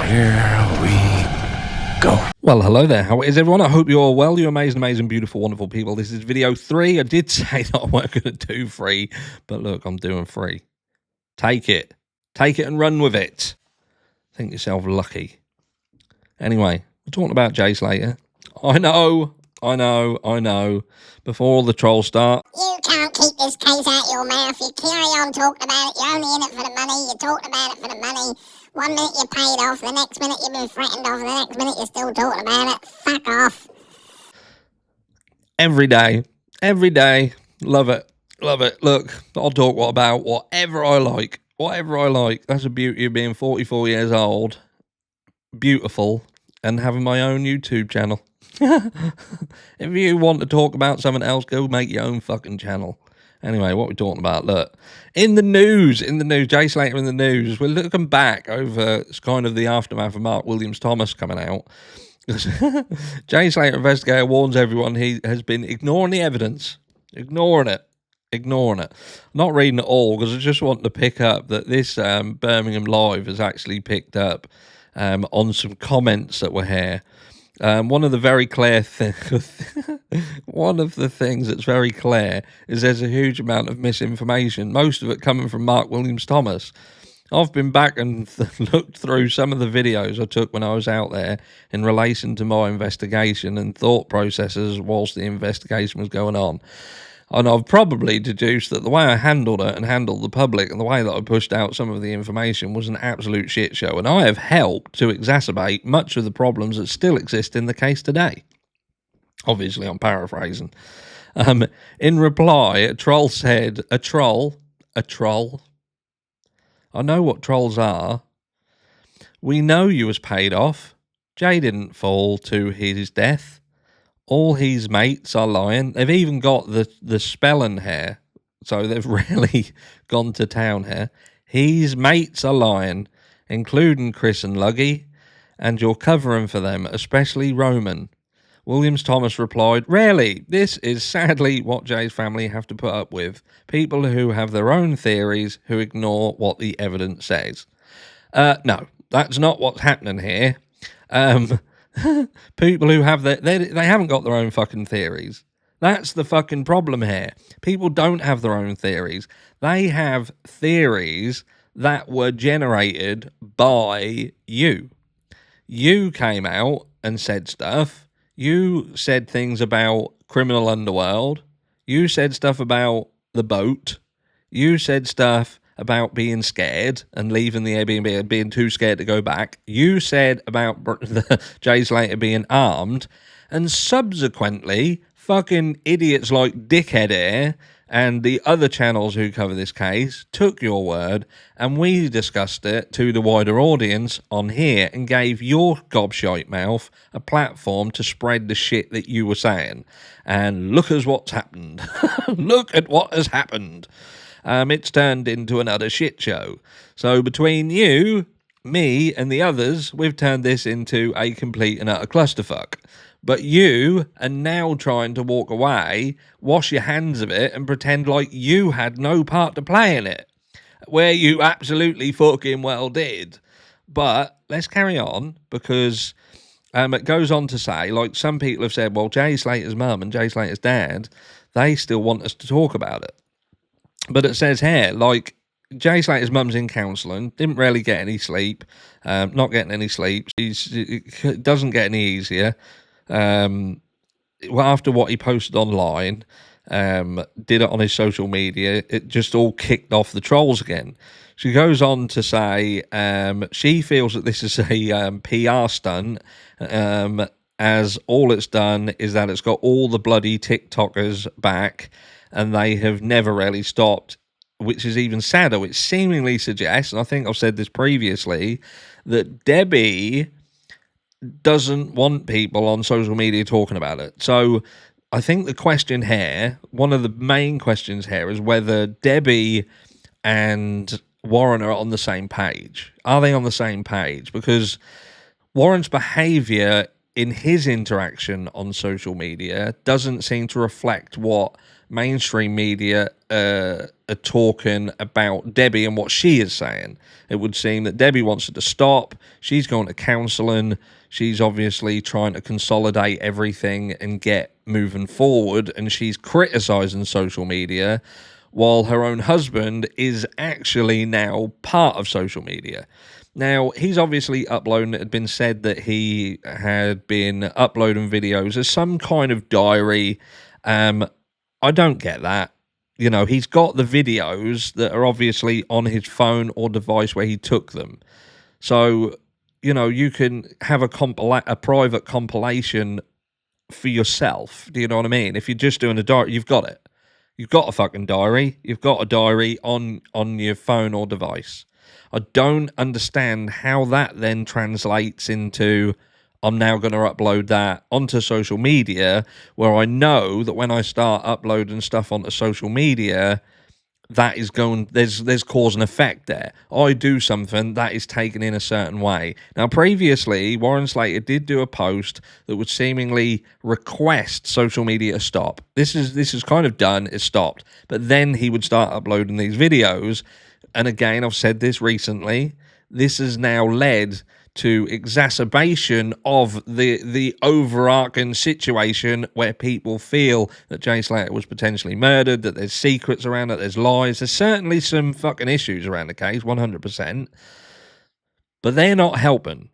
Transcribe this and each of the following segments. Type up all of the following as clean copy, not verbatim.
Here we go. Well, hello there. How is everyone? I hope you're all well. You amazing, beautiful, wonderful people. This is video 3. I did say that I weren't going to do 3, but look, I'm doing 3. Take it. Take it and run with it. Think yourself lucky. Anyway, we're talking about JESS later. I know. Before all the trolls start. You can't keep this case out your mouth. You carry on talking about it. You're only in it for the money. You're talking about it for the money. 1 minute you're paid off. The next minute you've been threatened off. The next minute you're still talking about it. Fuck off. Every day. Love it. Look, I'll talk about whatever I like. That's the beauty of being 44 years old. Beautiful. And having my own YouTube channel. If you want to talk about something else, go make your own fucking channel. Anyway, what we're talking about, look. In the news, Jay Slater in the news. We're looking back over kind of the aftermath of Mark Williams Thomas coming out. Jay Slater investigator warns everyone he has been ignoring the evidence. Ignoring it. Not reading it all, because I just want to pick up that this Birmingham Live has actually picked up on some comments that were here. One of the things that's very clear is there's a huge amount of misinformation, most of it coming from Mark Williams Thomas. I've been back and looked through some of the videos I took when I was out there in relation to my investigation and thought processes whilst the investigation was going on. And I've probably deduced that the way I handled it and handled the public and the way that I pushed out some of the information was an absolute shit show. And I have helped to exacerbate much of the problems that still exist in the case today. Obviously, I'm paraphrasing. In reply, a troll said, a troll. I know what trolls are. We know you was paid off. Jay didn't fall to his death. All his mates are lying. They've even got the spelling here. So they've really gone to town here. His mates are lying, including Chris and Luggy, and you're covering for them, especially Roman. Williams Thomas replied, "Really, this is sadly what Jay's family have to put up with. People who have their own theories, who ignore what the evidence says." No, that's not what's happening here. People who have they haven't got their own fucking theories. That's the fucking problem here. People don't have their own theories. They have theories that were generated by you. You came out and said stuff. You said things about criminal underworld. You said stuff about the boat. You said stuff about being scared and leaving the Airbnb and being too scared to go back. You said about Jay Slater being armed, and subsequently fucking idiots like Dickhead here and the other channels who cover this case took your word, and we discussed it to the wider audience on here and gave your gobshite mouth a platform to spread the shit that you were saying. And look at what's happened. Look at what has happened. It's turned into another shit show. So between you, me, and the others, we've turned this into a complete and utter clusterfuck. But you are now trying to walk away, wash your hands of it, and pretend like you had no part to play in it, where you absolutely fucking well did. But let's carry on, because it goes on to say, like some people have said, well, Jay Slater's mum and Jay Slater's dad, they still want us to talk about it. But it says here, like, Jay Slater's mum's in counselling, didn't really get any sleep, not getting any sleep. It doesn't get any easier. After what he posted online, did it on his social media, it just all kicked off the trolls again. She goes on to say she feels that this is a PR stunt, as all it's done is that it's got all the bloody TikTokers back, and they have never really stopped, which is even sadder, which seemingly suggests, and I think I've said this previously, that Debbie doesn't want people on social media talking about it. So I think the question here, one of the main questions here, is whether Debbie and Warren are on the same page. Are they on the same page? Because Warren's behaviour in his interaction on social media doesn't seem to reflect what mainstream media are talking about Debbie and what she is saying. It would seem that Debbie wants it to stop. She's going to counselling. She's obviously trying to consolidate everything and get moving forward, and she's criticising social media, while her own husband is actually now part of social media. Now, he's obviously uploading, it had been said that he had been uploading videos as some kind of diary. I don't get that. You know, he's got the videos that are obviously on his phone or device where he took them. So, you know, you can have a private compilation for yourself. Do you know what I mean? If you're just doing a diary, you've got it. You've got a fucking diary. You've got a diary on your phone or device. I don't understand how that then translates into, I'm now going to upload that onto social media, where I know that when I start uploading stuff onto social media, that is going, there's cause and effect there. I do something, that is taken in a certain way. Now, previously, Warren Slater did do a post that would seemingly request social media to stop. This is kind of done, it's stopped. But then he would start uploading these videos. And again, I've said this recently, this has now led to exacerbation of the overarching situation where people feel that Jay Slater was potentially murdered, that there's secrets around it, there's lies. There's certainly some fucking issues around the case, 100%. But they're not helping.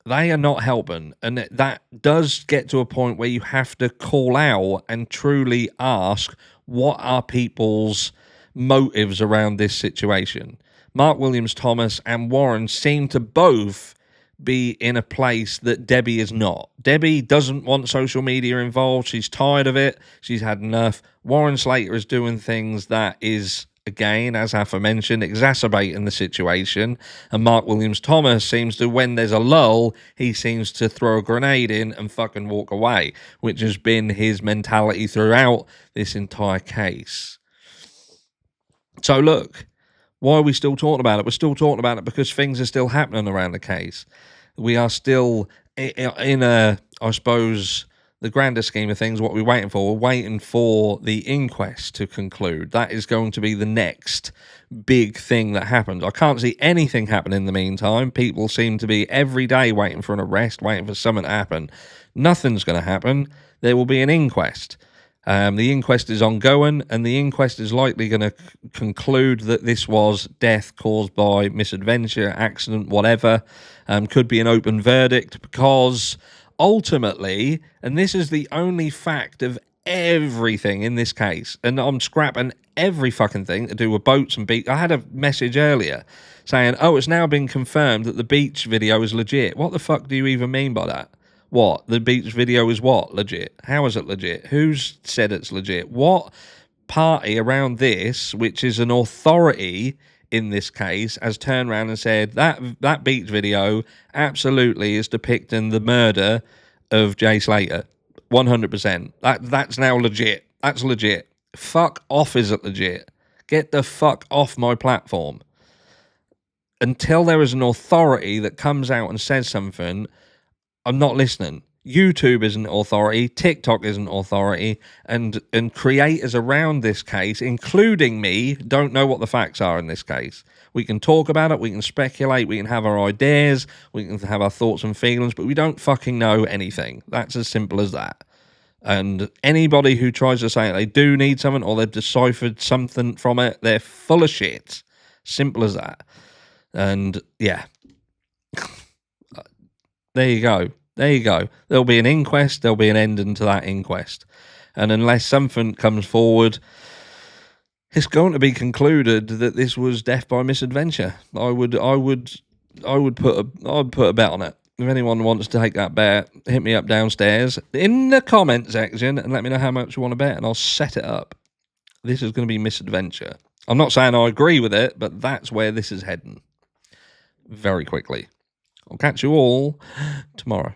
They are not helping. And that does get to a point where you have to call out and truly ask, what are people's motives around this situation? Mark Williams Thomas and Warren seem to both be in a place that Debbie is not. Debbie doesn't want social media involved. She's tired of it. She's had enough. Warren Slater is doing things that is, again, as aforementioned, exacerbating the situation. And Mark Williams Thomas seems to, when there's a lull, he seems to throw a grenade in and fucking walk away, which has been his mentality throughout this entire case. So look, why are we still talking about it? We're still talking about it because things are still happening around the case. We are still in a, I suppose, the grander scheme of things, what we're waiting for. We're waiting for the inquest to conclude. That is going to be the next big thing that happens. I can't see anything happen in the meantime. People seem to be every day waiting for an arrest, waiting for something to happen. Nothing's going to happen. There will be an inquest. The inquest is ongoing, and the inquest is likely going to conclude that this was death caused by misadventure, accident, whatever. Could be an open verdict, because ultimately, and this is the only fact of everything in this case, and I'm scrapping every fucking thing to do with boats and beach. I had a message earlier saying, oh, it's now been confirmed that the beach video is legit. What the fuck do you even mean by that? What? The beach video is what? Legit? How is it legit? Who's said it's legit? What party around this, which is an authority in this case, has turned around and said that beach video absolutely is depicting the murder of Jay Slater? 100%. That's now legit. That's legit. Fuck off, is it legit? Get the fuck off my platform. Until there is an authority that comes out and says something, I'm not listening. YouTube isn't authority, TikTok isn't authority, and creators around this case, including me, don't know what the facts are in this case. We can talk about it, we can speculate, we can have our ideas, we can have our thoughts and feelings, but we don't fucking know anything. That's as simple as that. And anybody who tries to say they do need something or they've deciphered something from it, they're full of shit. Simple as that. And yeah. There you go. There you go. There'll be an inquest. There'll be an ending to that inquest. And unless something comes forward, it's going to be concluded that this was death by misadventure. I'd put a bet on it. If anyone wants to take that bet, hit me up downstairs in the comment section and let me know how much you want to bet, and I'll set it up. This is going to be misadventure. I'm not saying I agree with it, but that's where this is heading. Very quickly. I'll catch you all tomorrow.